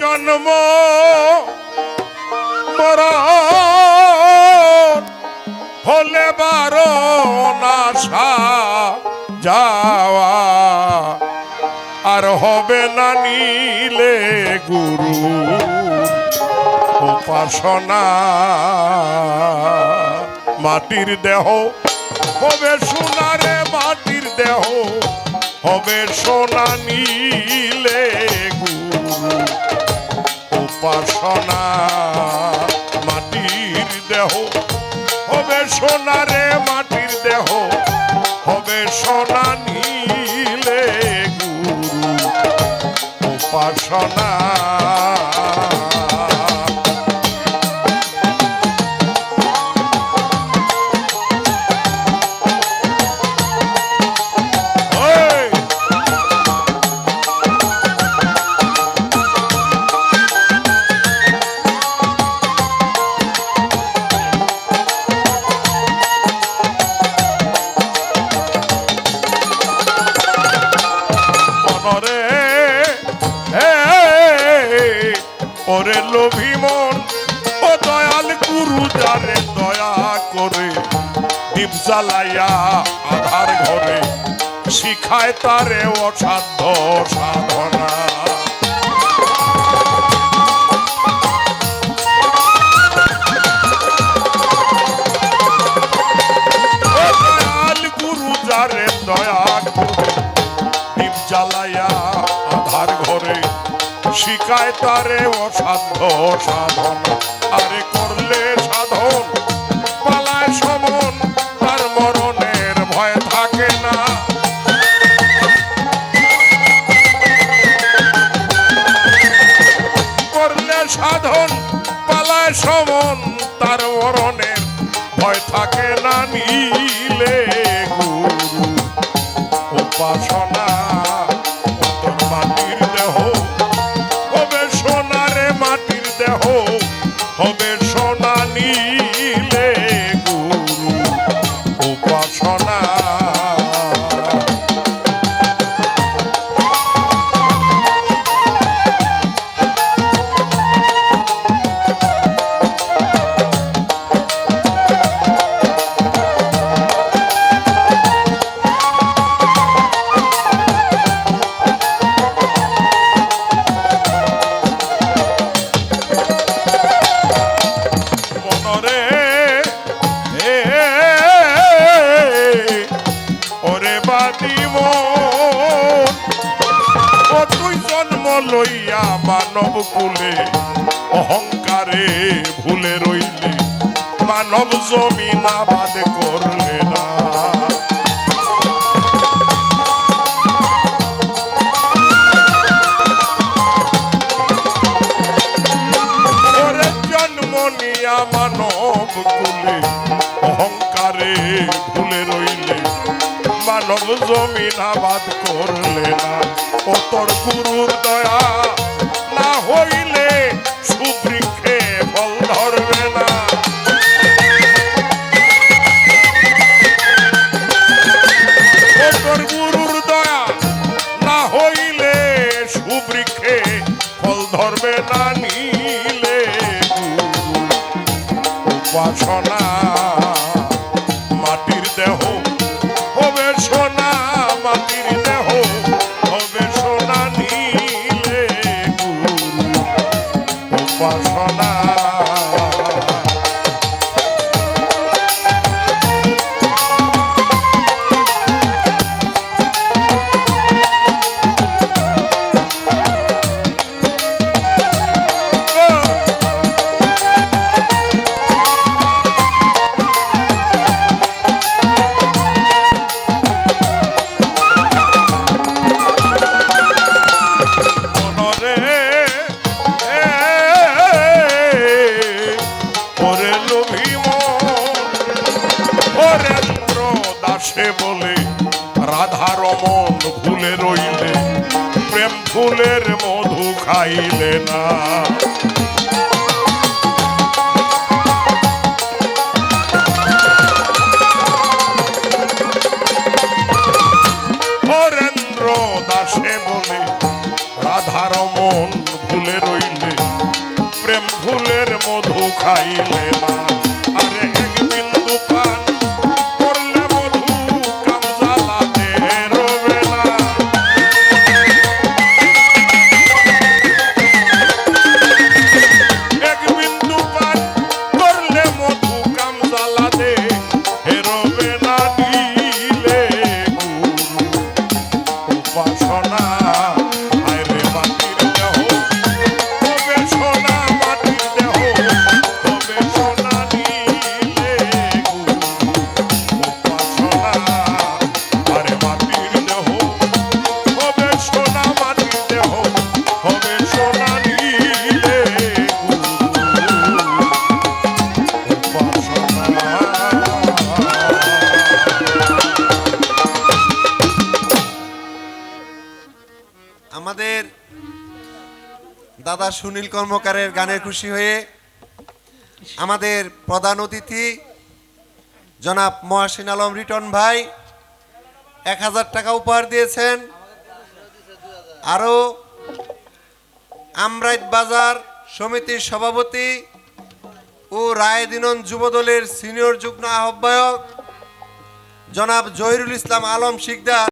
জন্ম মরণ হলে বারণ আসা যাওয়া আর হবে না নিলে গুরু উপাসনা। মাটির দেহ হবে সোনারে, মাটির দেহ হবে সোনা নিলে গুরু উপাসনা। মাটির দেহ হবে সোনারে, মাটির দেহ হবে সোনা নিলে গুরু উপাসনা। ওরে লোভী মন ও দয়াল গুরু যারে দয়া করে দীপ জ্বালাইয়া আধার ঘরে শিখায় তারে অসাধ্য সাধনা। ও দয়াল গুরু যারে দয়া করে দীপ জ্বালাইয়া আধার ঘরে শিখায় তারে অসাধ্য সাধন। আরে করলে সাধন পালায় সমন, তার মরণের ভয় থাকে না। করলে সাধন পালায় সমন, তার মরণের ভয় থাকে না নিলে গুরু উপাসনা। মাটির দেহ হবে সোনারে, মাটির দেহ হবে সোনা নিলে গুরু উপাসনা। লইয়া মানব কুলে অহংকারে ভুলে রইলে মানব জমিন আবাদ করলে না। ওরে জন্ম নিয়া মানব কুলে অহংকারে ভুলে রইলে মানব জমিন আবাদ করলে না। ও তোর গুরুর দয়া না হইলে সুবৃক্ষে ফল ধরবে না। ও তোর গুরুর দয়া না হইলে সুবৃক্ষে ফল ধরবে না নিলে গুরু উপাসনা। মাটির দেহ হবে সোনা, মাটির দেহ হবে সোনা নিলে গুরু উপাসনা। সে বলে রাধা রমন ভুলে রইলে প্রেম ফুলের মধু খাইলে না। হরেন্দ্র দাসে বলে রাধার মন ভুলে রইল রইলে প্রেম ফুলের মধু খাইলে না আরে এক বিন্দু পান করলে মধু কাম জ্বালাতে রবে না এক বিন্দু পান করলে মধু কাম জ্বালাতে রবে না দিলে গুরু উপাসনা আইরে মাটির দেহ তবে সোনা মাটির দেহ তবে সোনা নিলে গুরু উপাসনা আরে মাটির দেহ তবে সোনা মাটির দেহ তবে সোনা নিলে গুরু উপাসনা আমাদের দাদা সুনীল কর্মকারের গানে খুশি হয়ে আমাদের প্রধান অতিথি জনাব মহাসিন আলম রিটন ভাই 1000 টাকা উপহার দিয়েছেন। আরও আমরাইত বাজার সমিতির সভাপতি ও রায়দিনন যুবদলের সিনিয়র যুগ্ম আহ্বায়ক জনাব জহিরুল ইসলাম আলম শিকদার